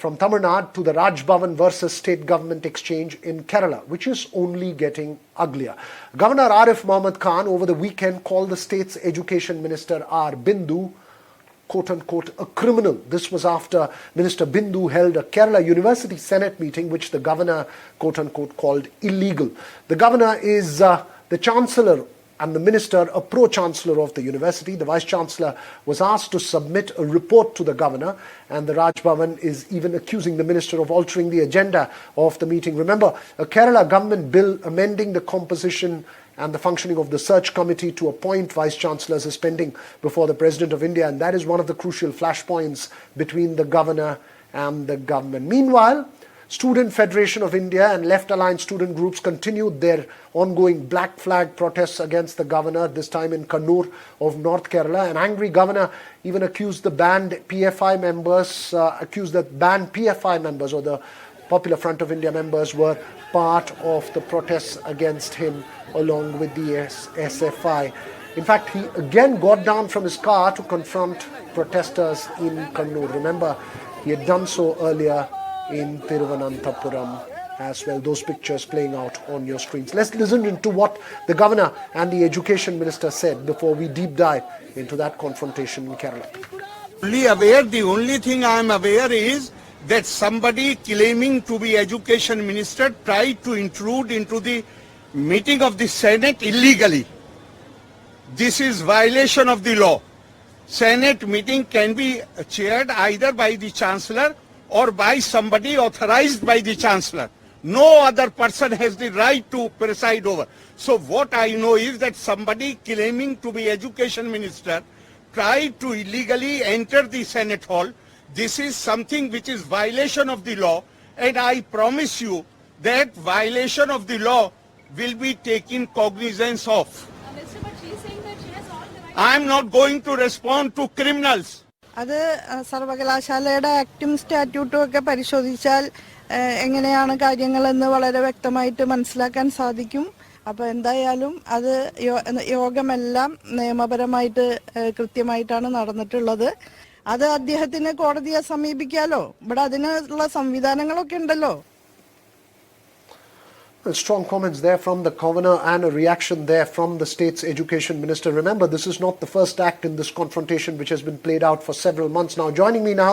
from Tamil Nadu to the Raj Bhavan versus state government exchange in Kerala, which is only getting uglier. Governor Arif Mohammad Khan over the weekend called the state's education minister R. Bindu, quote-unquote, a criminal. This was after Minister Bindu held a Kerala University Senate meeting, which the governor, quote-unquote, called illegal. The governor is the chancellor and the minister a pro-chancellor of the university. The vice-chancellor was asked to submit a report to the governor, and the Raj Bhavan is even accusing the minister of altering the agenda of the meeting. Remember, a Kerala government bill amending the composition and the functioning of the search committee to appoint vice-chancellors is pending before the President of India, and that is one of the crucial flashpoints between the governor and the government. Meanwhile, Student Federation of India and left-aligned student groups continued their ongoing black flag protests against the governor, this time in Kannur of North Kerala. An angry governor even accused the banned PFI members, or the Popular Front of India members were part of the protests against him along with the SFI. In fact, he again got down from his car to confront protesters in Kannur. Remember, he had done so earlier in Thiruvananthapuram as well. Those pictures playing out on your screens. Let's listen into what the governor and the education minister said before we deep dive into that confrontation in Kerala. The only thing I am aware is that somebody claiming to be education minister tried to intrude into the meeting of the Senate illegally. This is violation of the law. Senate meeting can be chaired either by the chancellor or by somebody authorized by the chancellor. No other person has the right to preside over. So what I know is that somebody claiming to be education minister tried to illegally enter the Senate hall. This is something which is violation of the law, and I promise you that violation of the law will be taken cognizance of. Mr. But she is saying that she has all the right. I am not going to respond to criminals. അത് സർവകലാശാലയുടെ ആക്റ്റും സ്റ്റാറ്റ്യൂട്ടും ഒക്കെ പരിശോധിച്ചാൽ എങ്ങനെയാണ് കാര്യങ്ങളെന്ന് വളരെ വ്യക്തമായിട്ട് മനസ്സിലാക്കാൻ സാധിക്കും. അപ്പോൾ എന്തായാലും അത് യോഗമെല്ലാം നിയമപരമായിട്ട് കൃത്യമായിട്ടാണ് നടന്നിട്ടുള്ളത്. അത് അദ്ദേഹത്തിന് കോടതിയെ സമീപിക്കാലോ. ഇവിടെ അതിനുള്ള സംവിധാനങ്ങളൊക്കെ ഉണ്ടല്ലോ. Strong comments there from the governor and a reaction there from the state's education minister. Remember, this is not the first act in this confrontation which has been played out for several months now. Joining me now,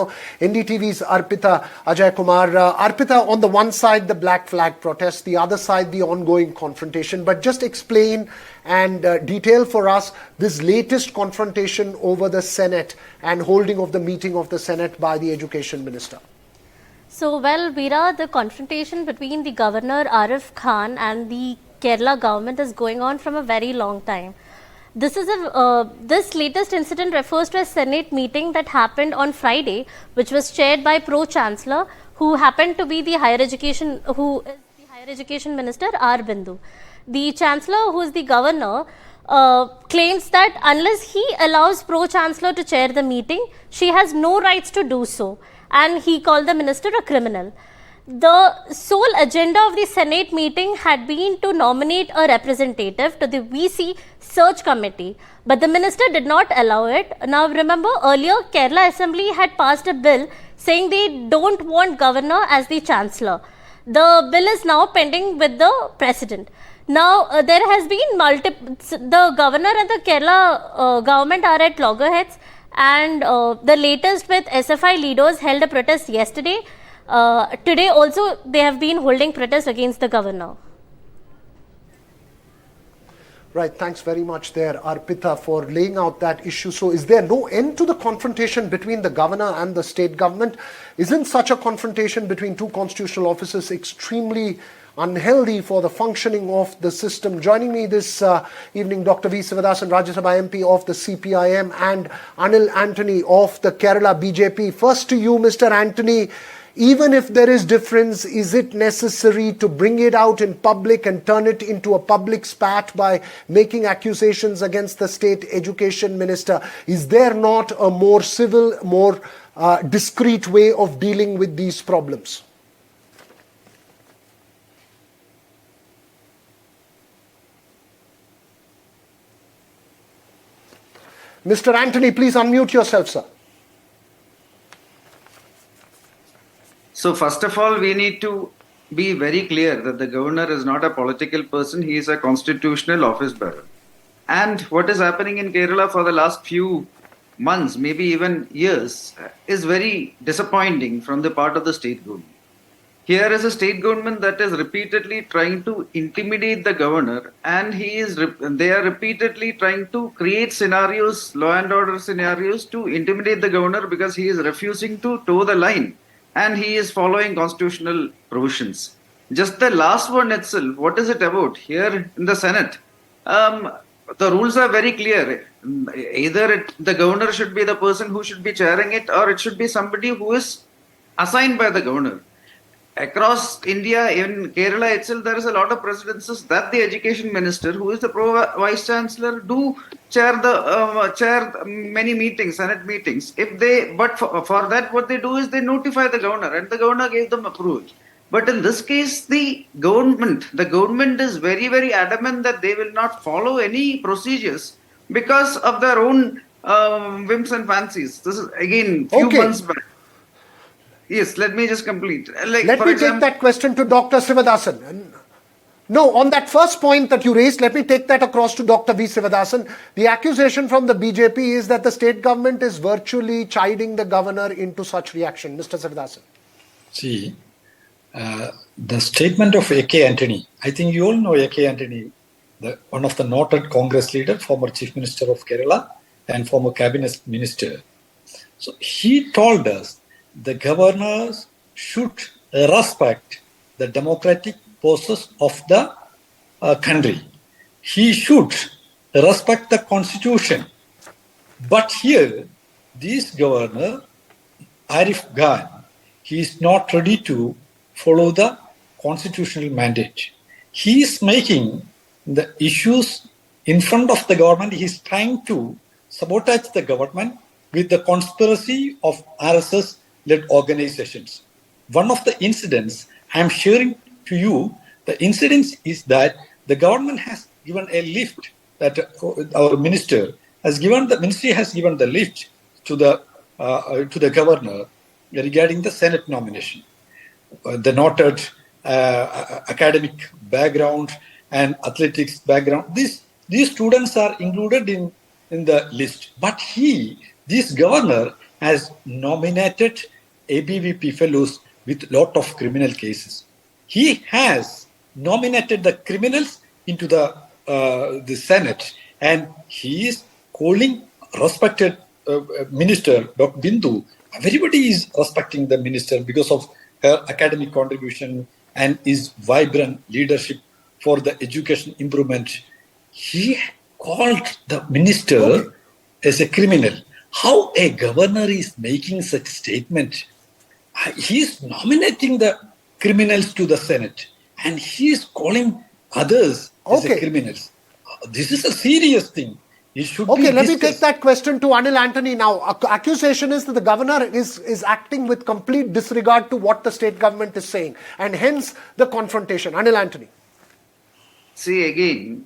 NDTV's Arpita Ajay Kumar. Arpita, on the one side, the black flag protest, the other side, the ongoing confrontation. But just explain and detail for us this latest confrontation over the Senate and holding of the meeting of the Senate by the education minister. So, well, Veera, the confrontation between the Governor Arif Khan and the Kerala government is going on from a very long time. This latest incident refers to a Senate meeting that happened on Friday, which was chaired by Pro-Chancellor, who happened to be the Higher Education Minister, R. Bindu. The Chancellor, who is the Governor, claims that unless he allows Pro-Chancellor to chair the meeting, she has no rights to do so. And he called the minister a criminal. The sole agenda of the Senate meeting had been to nominate a representative to the VC search committee, but the minister did not allow it. Now remember, earlier Kerala Assembly had passed a bill saying they don't want governor as the chancellor. The bill is now pending with the president. Now there has been the governor and the Kerala government are at loggerheads. And the latest with SFI leaders held a protest yesterday. Today also they have been holding protest against the governor. Right, thanks very much there, Arpita, for laying out that issue. So is there no end to the confrontation between the governor and the state government? Isn't such a confrontation between two constitutional officers extremely unhealthy for the functioning of the system? Joining me this evening, Dr. V. Sivadasan, Rajya Sabha MP of the CPIM, and Anil Antony of the Kerala BJP. First to you, Mr. Antony. Even if there is difference, is it necessary to bring it out in public and turn it into a public spat by making accusations against the state education minister? Is there not a more civil, more discreet way of dealing with these problems? Mr. Antony, please unmute yourself, sir. So first of all, we need to be very clear that the governor is not a political person. He is a constitutional office bearer. And what is happening in Kerala for the last few months, maybe even years, is very disappointing from the part of the state government. Here is a state government that is repeatedly trying to intimidate the governor, and they are repeatedly trying to create scenarios, law and order scenarios, to intimidate the governor because he is refusing to toe the line and he is following constitutional provisions. Just the last one itself, what is it about? Here in the Senate, the rules are very clear. Either the governor should be the person who should be chairing it, or it should be somebody who is assigned by the governor. Across India, in Kerala itself, there is a lot of precedences that the education minister, who is the vice chancellor, do chair many meetings, Senate meetings. But for that, what they do is they notify the governor, and the governor gave them approval. But in this case, the government is very, very adamant that they will not follow any procedures because of their own whims and fancies. This is again few months back. Yes, let me just complete. Let me take that question to Dr. Sivadasan. No, on that first point that you raised, let me take that across to Dr. V. Sivadasan. The accusation from the BJP is that the state government is virtually chiding the governor into such reaction. Mr. Sivadasan. See, the statement of A.K. Antony, I think you all know A.K. Antony, one of the noted Congress leader, former Chief Minister of Kerala and former Cabinet Minister. So he told us the governors should respect the democratic process of the country. He should respect the constitution. But here, this governor, Arif Khan, he is not ready to follow the constitutional mandate. He is making the issues in front of the government. He is trying to sabotage the government with the conspiracy of RSS-led organizations. One of the incidents I am sharing to you, the incident is that the government has given a lift, that our ministry has given the lift to the governor regarding the Senate nomination. The noted academic background and athletics background, these students are included in the list. But this governor has nominated ABVP fellows with lot of criminal cases. He has nominated the criminals into the Senate, and he is calling respected minister, Dr. Bindu. Everybody is respecting the minister because of her academic contribution and his vibrant leadership for the education improvement. He called the minister as a criminal. How a governor is making such statement? He is nominating the criminals to the Senate, and he is calling others as criminals. This is a serious thing. Let me take that question to Anil Antony now. Accusation is that the governor is acting with complete disregard to what the state government is saying, and hence the confrontation. Anil Antony. See, again,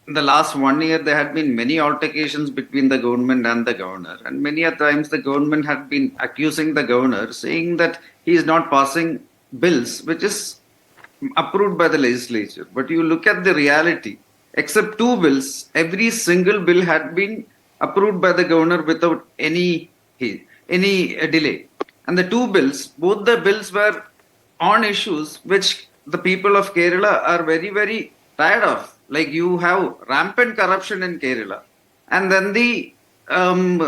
in the last 1 year, there had been many altercations between the government and the governor. And many a times the government had been accusing the governor, saying that he is not passing bills, which is approved by the legislature. But you look at the reality, except 2 bills, every single bill had been approved by the governor without any delay. And the 2 bills, both the bills were on issues which the people of Kerala are very, very tired of. Like, you have rampant corruption in Kerala, and then the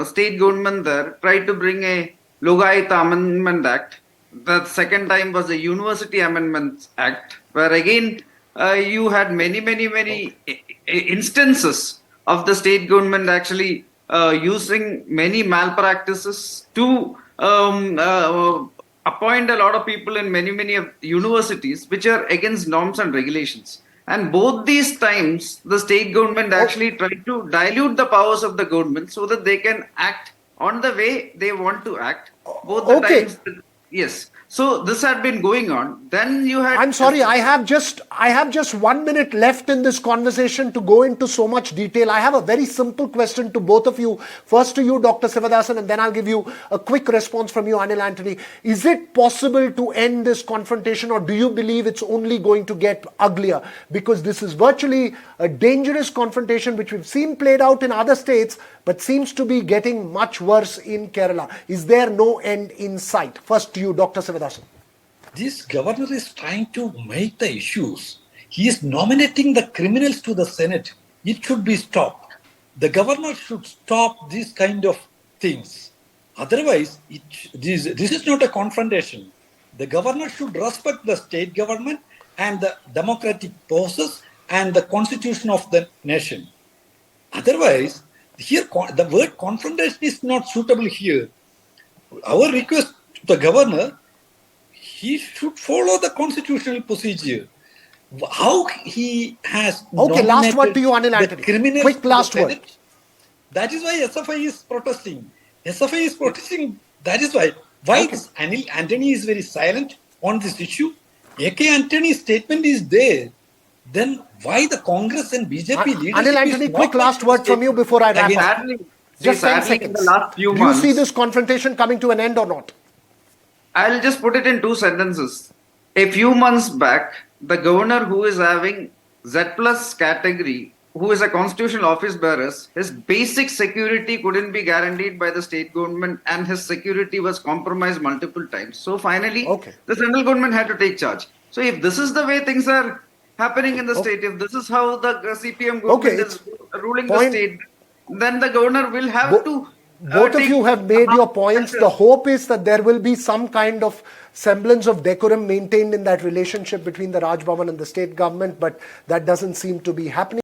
state government there tried to bring a Logayat Amendment Act. The second time was the University Amendments Act, where again you had many instances of the state government actually using many malpractices to appoint a lot of people in many of universities which are against norms and regulations. And both these times, the state government actually tried to dilute the powers of the government so that they can act on the way they want to act. Both the times, Yes. So this had been going on. Then you had. I'm sorry, I have just 1 minute left in this conversation to go into so much detail. I have a very simple question to both of you. First to you, Dr. Sivadasan, and then I'll give you a quick response from you, Anil Anthony. Is it possible to end this confrontation, or do you believe it's only going to get uglier? Because this is virtually a dangerous confrontation which we've seen played out in other states, but seems to be getting much worse in Kerala. Is there no end in sight? First to you, Dr. Sivadasan. This governor is trying to make the issues. He is nominating the criminals to the Senate. It should be stopped. The governor should stop these kind of things. Otherwise, this is not a confrontation. The governor should respect the state government and the democratic process and the constitution of the nation. Otherwise, here the word confrontation is not suitable here. Our request to the governor, he should follow the constitutional procedure. How he has Okay, last word to you, Anil the Anthony. criminals Quick to the last word. Senate. That is why SFI is protesting. SFI is protesting. That is why. Why Okay. Anil Anthony is very silent on this issue? AK Antony's statement is there. Then why the Congress and BJP leadership Anil is Anthony, not quick last making word from you before I wrap against- up. Sadly, Just 10 sadly, in seconds. the last few Do you months, see this confrontation coming to an end or not? I'll just put it in two sentences. A few months back, the governor who is having Z plus category, who is a constitutional office bearer, his basic security couldn't be guaranteed by the state government and his security was compromised multiple times. So finally, Okay. the central government had to take charge. So if this is the way things are happening in the state, if this is how the CPM government is ruling the point- state, then the governor will have to. Both of take you have made your points. measures. The hope is that there will be some kind of semblance of decorum maintained in that relationship between the Raj Bhavan and the state government, but that doesn't seem to be happening.